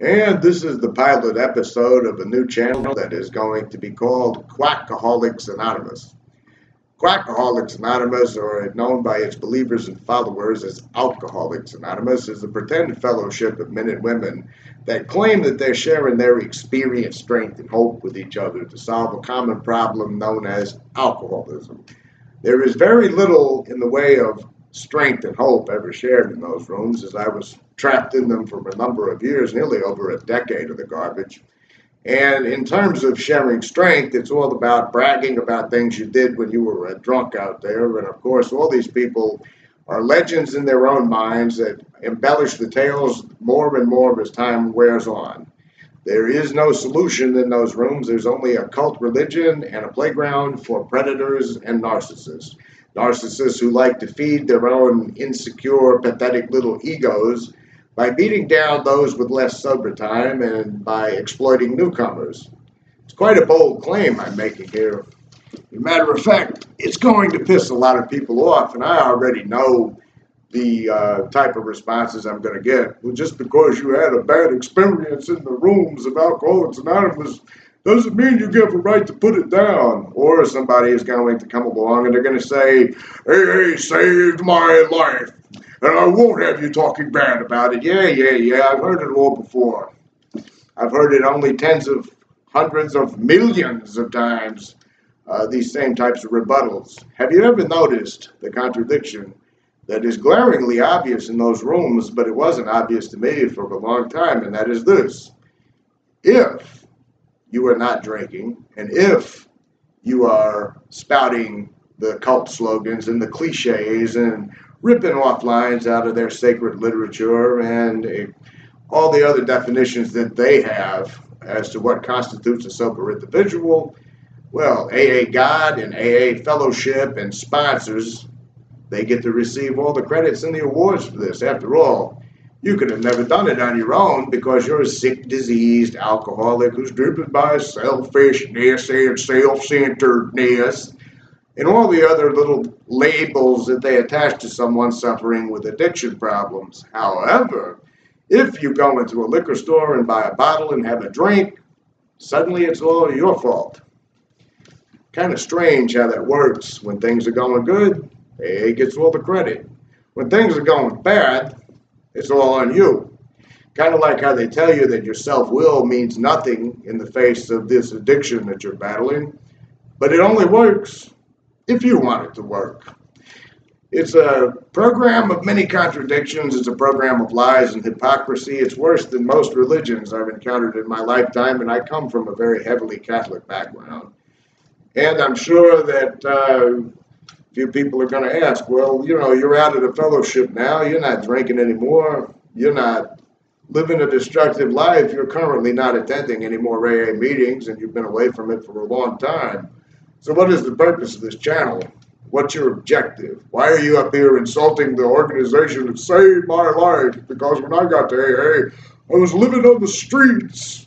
And this is the pilot episode of a new channel that is going to be called Quackaholics Anonymous. Quackaholics Anonymous, or known by its believers and followers as Alcoholics Anonymous, is a pretend fellowship of men and women that claim that they're sharing their experience, strength, and hope with each other to solve a common problem known as alcoholism. There is very little in the way of strength and hope ever shared in those rooms, as I was trapped in them for a number of years, nearly over a decade of the garbage. And in terms of sharing strength, it's all about bragging about things you did when you were a drunk out there. And of course, all these people are legends in their own minds that embellish the tales more and more as time wears on. There is no solution in those rooms. There's only a cult religion and a playground for predators and narcissists. Narcissists who like to feed their own insecure, pathetic little egos by beating down those with less sober time and by exploiting newcomers. It's quite a bold claim I'm making here. As a matter of fact, it's going to piss a lot of people off, and I already know the type of responses I'm going to get. Well, just because you had a bad experience in the rooms of Alcoholics Anonymous doesn't mean you get the right to put it down. Or somebody is going to come along and they're going to say, hey, saved my life, and I won't have you talking bad about it. Yeah, I've heard it all before. I've heard it only tens of hundreds of millions of times, these same types of rebuttals. Have you ever noticed the contradiction that is glaringly obvious in those rooms, but it wasn't obvious to me for a long time, and that is this. If you are not drinking, and if you are spouting the cult slogans and the cliches and ripping off lines out of their sacred literature and all the other definitions that they have as to what constitutes a sober individual, well, AA God and AA Fellowship and sponsors, they get to receive all the credits and the awards for this. After all, you could have never done it on your own because you're a sick, diseased alcoholic who's driven by selfishness and self-centeredness and all the other little labels that they attach to someone suffering with addiction problems. However, if you go into a liquor store and buy a bottle and have a drink, suddenly it's all your fault. Kind of strange how that works. When things are going good, AA gets all the credit. When things are going bad, it's all on you. Kind of like how they tell you that your self-will means nothing in the face of this addiction that you're battling, but it only works if you want it to work. It's a program of many contradictions. It's a program of lies and hypocrisy. It's worse than most religions I've encountered in my lifetime, and I come from a very heavily Catholic background. And I'm sure that few people are going to ask, well, you're out of the fellowship now. You're not drinking anymore. You're not living a destructive life. You're currently not attending any more AA meetings, and you've been away from it for a long time. So what is the purpose of this channel? What's your objective? Why are you up here insulting the organization that saved my life? Because when I got to AA, I was living on the streets,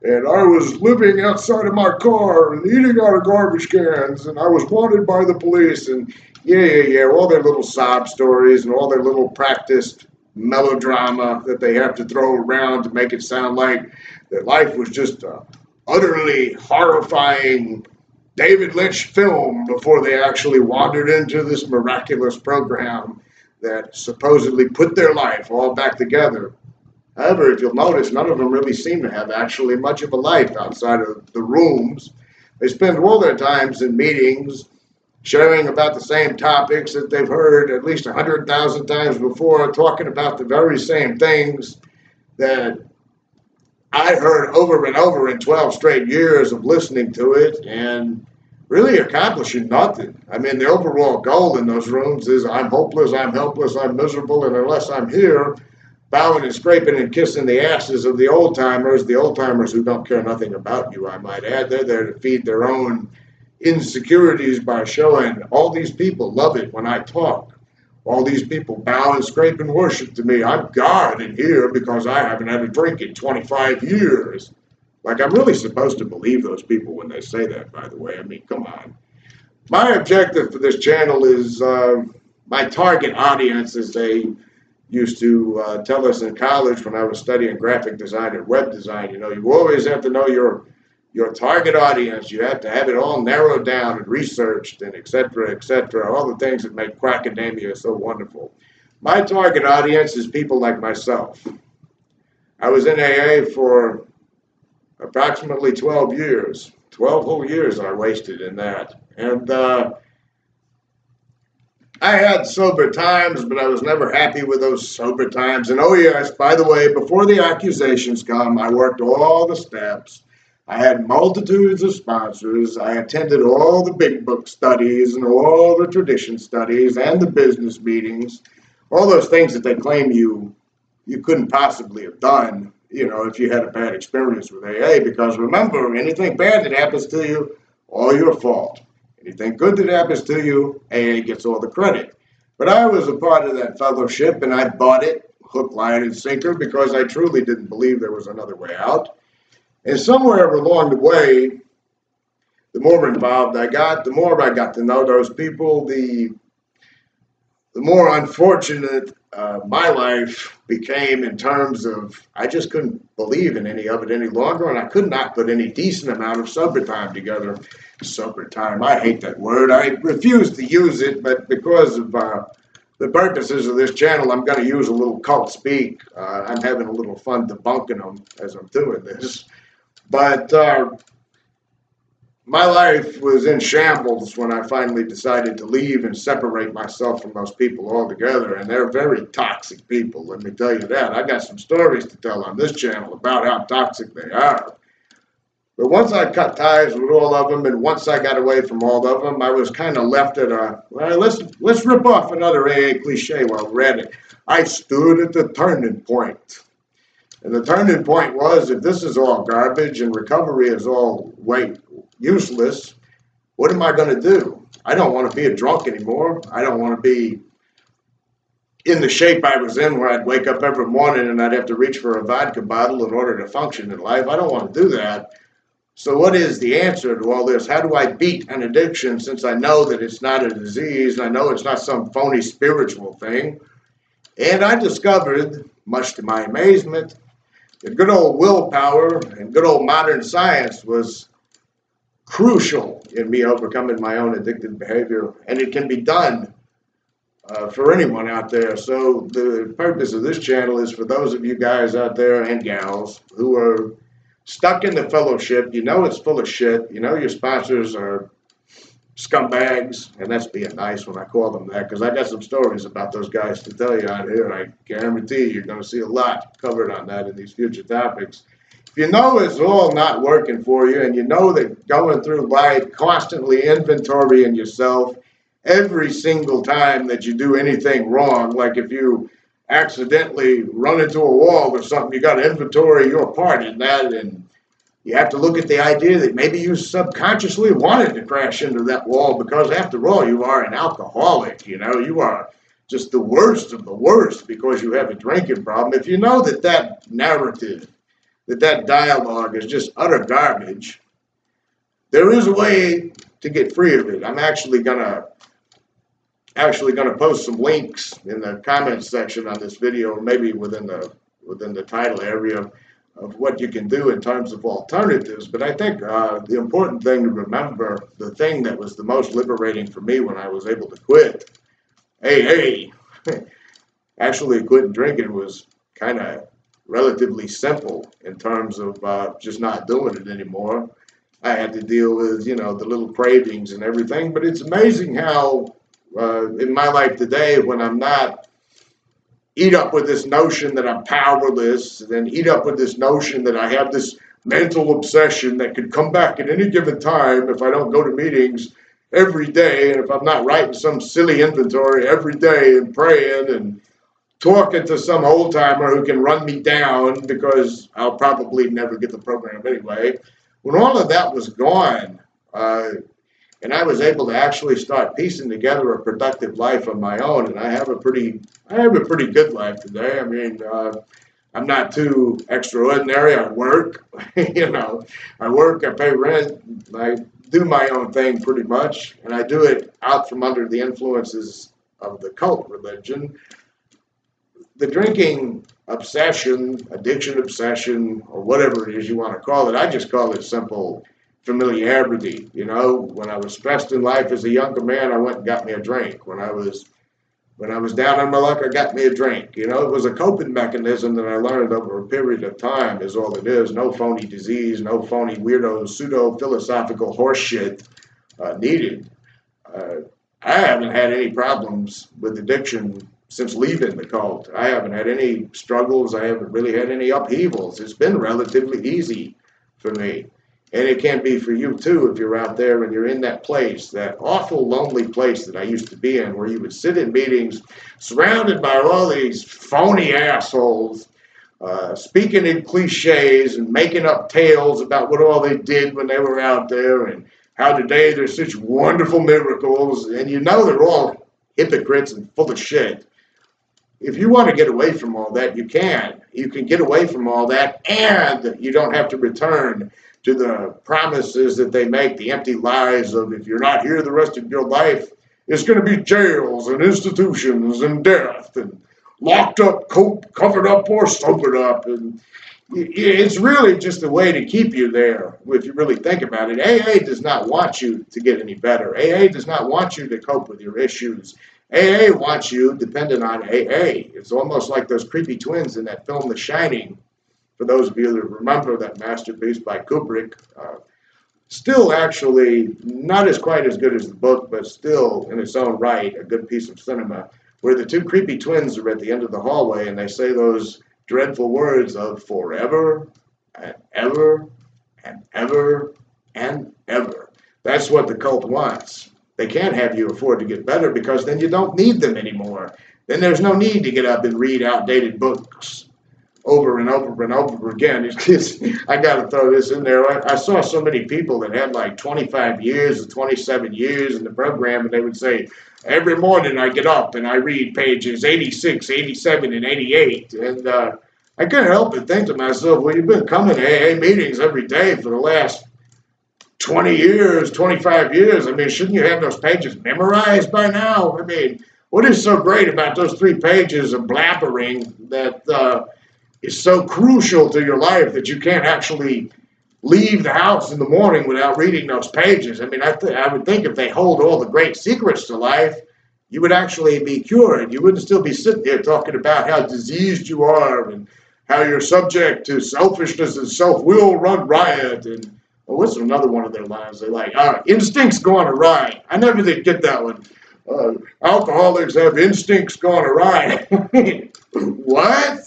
and I was living outside of my car and eating out of garbage cans, and I was wanted by the police, and all their little sob stories and all their little practiced melodrama that they have to throw around to make it sound like their life was just a utterly horrifying David Lynch film before they actually wandered into this miraculous program that supposedly put their life all back together. However, if you'll notice, none of them really seem to have actually much of a life outside of the rooms. They spend all their times in meetings sharing about the same topics that they've heard at least 100,000 times before, talking about the very same things that I heard over and over in 12 straight years of listening to it and really accomplishing nothing. I mean, the overall goal in those rooms is I'm hopeless, I'm helpless, I'm miserable, and unless I'm here, bowing and scraping and kissing the asses of the old-timers who don't care nothing about you, I might add. They're there to feed their own insecurities by showing all these people love it when I talk. All these people bow and scrape and worship to me. I'm God in here because I haven't had a drink in 25 years. Like, I'm really supposed to believe those people when they say that, by the way. I mean, come on. My objective for this channel is my target audience is a used to tell us in college when I was studying graphic design and web design, you know, you always have to know your target audience. You have to have it all narrowed down and researched and et cetera, all the things that make Quackademia so wonderful. My target audience is people like myself. I was in AA for approximately 12 years. 12 whole years I wasted in that. And I had sober times, but I was never happy with those sober times. And oh yes, by the way, before the accusations come, I worked all the steps. I had multitudes of sponsors. I attended all the big book studies and all the tradition studies and the business meetings, all those things that they claim you couldn't possibly have done, you know, if you had a bad experience with AA. Because remember, anything bad that happens to you, all your fault. Anything good that happens to you, AA gets all the credit. But I was a part of that fellowship, and I bought it hook, line, and sinker because I truly didn't believe there was another way out. And somewhere along the way, the more involved I got, the more I got to know those people, the more unfortunate my life became in terms of I just couldn't believe in any of it any longer, and I could not put any decent amount of sober time together. Sober time, I hate that word. I refuse to use it, but because of the purposes of this channel, I'm going to use a little cult speak. I'm having a little fun debunking them as I'm doing this. But my life was in shambles when I finally decided to leave and separate myself from those people altogether. And they're very toxic people, let me tell you that. I got some stories to tell on this channel about how toxic they are. But once I cut ties with all of them, and once I got away from all of them, I was kind of left at well, let's rip off another AA cliche while we're at it. I stood at the turning point. And the turning point was, if this is all garbage and recovery is all useless, what am I going to do? I don't want to be a drunk anymore. I don't want to be in the shape I was in where I'd wake up every morning and I'd have to reach for a vodka bottle in order to function in life. I don't want to do that. So what is the answer to all this? How do I beat an addiction since I know that it's not a disease? I know it's not some phony spiritual thing. And I discovered, much to my amazement, that good old willpower and good old modern science was crucial in me overcoming my own addictive behavior. And it can be done for anyone out there. So the purpose of this channel is for those of you guys out there and gals who are stuck in the fellowship. You know it's full of shit. You know your sponsors are scumbags, and that's being nice when I call them that, because I got some stories about those guys to tell you out here. I guarantee you're going to see a lot covered on that in these future topics. If you know it's all not working for you, and you know that going through life constantly inventorying yourself every single time that you do anything wrong, like if you accidentally run into a wall or something, you got to inventory your part in that, and you have to look at the idea that maybe you subconsciously wanted to crash into that wall, because after all, you are an alcoholic. You know, you are just the worst of the worst because you have a drinking problem. If you know that that narrative, that dialogue is just utter garbage, there is a way to get free of it. I'm actually gonna post some links in the comments section on this video, maybe within the title area of what you can do in terms of alternatives. But I think the important thing to remember, the thing that was the most liberating for me when I was able to quit AA, actually quitting drinking, was kind of relatively simple in terms of just not doing it anymore. I had to deal with, you know, the little cravings and everything. But it's amazing how in my life today, when I'm not eat up with this notion that I'm powerless, and then eat up with this notion that I have this mental obsession that could come back at any given time if I don't go to meetings every day, and if I'm not writing some silly inventory every day and praying and talking to some old timer who can run me down because I'll probably never get the program anyway. When all of that was gone, and I was able to actually start piecing together a productive life of my own, and I have a pretty good life today. I mean, I'm not too extraordinary. I work, you know, I work, I pay rent, I do my own thing pretty much, and I do it out from under the influences of the cult religion. the drinking obsession, addiction obsession, or whatever it is you want to call it, I just call it simple familiarity. You know, when I was stressed in life as a younger man, I went and got me a drink. When I was down on my luck, I got me a drink. You know, it was a coping mechanism that I learned over a period of time is all it is. No phony disease, no phony weirdo, pseudo-philosophical horseshit needed. I haven't had any problems with addiction since leaving the cult. I haven't had any struggles. I haven't really had any upheavals. It's been relatively easy for me. And it can be for you too if you're out there and you're in that place, that awful lonely place that I used to be in, where you would sit in meetings surrounded by all these phony assholes, speaking in cliches and making up tales about what all they did when they were out there and how today there's such wonderful miracles, and you know they're all hypocrites and full of shit. If you want to get away from all that, you can. You can get away from all that, and you don't have to return to the promises that they make, the empty lies of if you're not here the rest of your life, it's going to be jails and institutions and death and locked up, covered up, or sobered up. And it's really just a way to keep you there, if you really think about it. AA does not want you to get any better. AA does not want you to cope with your issues. AA wants you dependent on AA. It's almost like those creepy twins in that film The Shining. For those of you that remember that masterpiece by Kubrick, still actually not as quite as good as the book, but still in its own right, a good piece of cinema, where the two creepy twins are at the end of the hallway and they say those dreadful words of forever and ever and ever and ever. That's what the cult wants. They can't have you afford to get better because then you don't need them anymore. Then there's no need to get up and read outdated books over and over and over again. I got to throw this in there. I saw so many people that had like 25 years or 27 years in the program, and they would say, every morning I get up and I read pages 86, 87, and 88. And I couldn't help but think to myself, well, you've been coming to AA meetings every day for the last 20 years, 25 years. I mean, shouldn't you have those pages memorized by now? I mean, what is so great about those 3 pages of blabbering that is so crucial to your life that you can't actually leave the house in the morning without reading those pages? I mean, I would think if they hold all the great secrets to life, you would actually be cured. You wouldn't still be sitting there talking about how diseased you are and how you're subject to selfishness and self-will run riot. And what's another one of their lines they like? Instincts gone awry. I never did get that one. Alcoholics have instincts gone awry. What?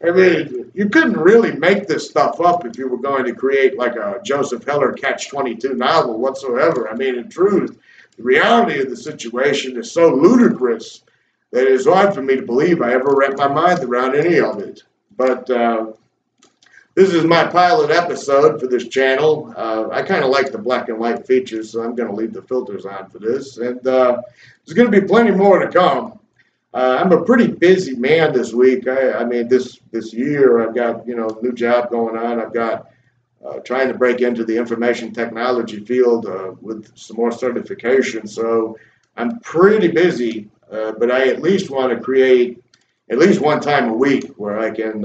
I mean, you couldn't really make this stuff up if you were going to create like a Joseph Heller Catch-22 novel whatsoever. I mean, in truth, the reality of the situation is so ludicrous that it's hard for me to believe I ever wrapped my mind around any of it. But this is my pilot episode for this channel. I kind of like the black and white features, so I'm going to leave the filters on for this. And there's going to be plenty more to come. I'm a pretty busy man this week. I mean, this year I've got, new job going on. I've got trying to break into the information technology field with some more certifications. So I'm pretty busy, but I at least want to create at least one time a week where I can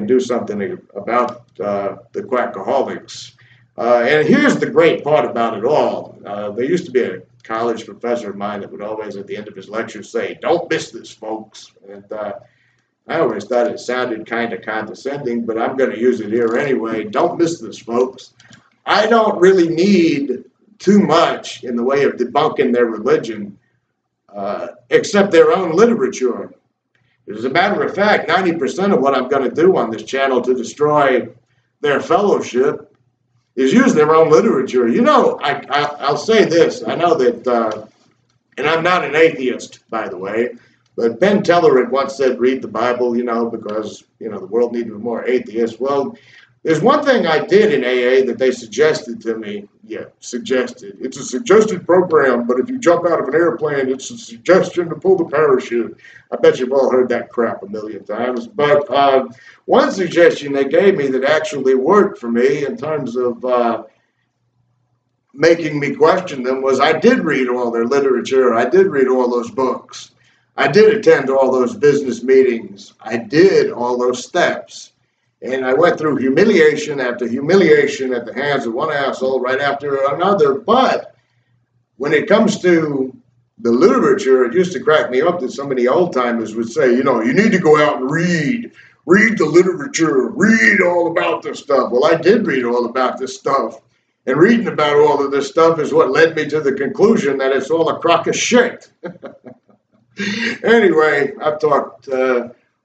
do something about the Quackaholics. And here's the great part about it all. There used to be a college professor of mine that would always at the end of his lectures say, "Don't miss this, folks." And I always thought it sounded kind of condescending, but I'm going to use it here anyway. Don't miss this, folks. I don't really need too much in the way of debunking their religion, except their own literature. As a matter of fact, 90% of what I'm going to do on this channel to destroy their fellowship is use their own literature. I'll say this. I know that, and I'm not an atheist, by the way, but Ben Teller had once said, read the Bible, because, the world needed more atheists. Well, there's one thing I did in AA that they suggested to me. Yeah, suggested. It's a suggested program, but if you jump out of an airplane, it's a suggestion to pull the parachute. I bet you've all heard that crap a million times. But one suggestion they gave me that actually worked for me in terms of making me question them was I did read all their literature. I did read all those books. I did attend all those business meetings. I did all those steps. And I went through humiliation after humiliation at the hands of one asshole right after another. But when it comes to the literature, it used to crack me up that some of the old timers would say, you know, you need to go out and read the literature, read all about this stuff. Well, I did read all about this stuff. And reading about all of this stuff is what led me to the conclusion that it's all a crock of shit. Anyway, I've talked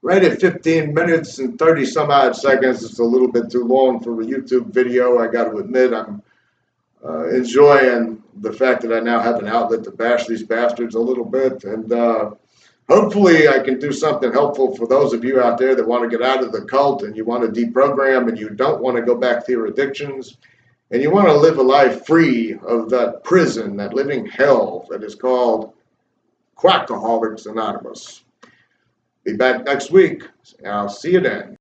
right at 15 minutes and 30 some odd seconds. It's a little bit too long for a YouTube video. I got to admit, I'm enjoying the fact that I now have an outlet to bash these bastards a little bit. And hopefully I can do something helpful for those of you out there that want to get out of the cult and you want to deprogram and you don't want to go back to your addictions and you want to live a life free of that prison, that living hell that is called Quackaholics Anonymous. Be back next week. I'll see you then.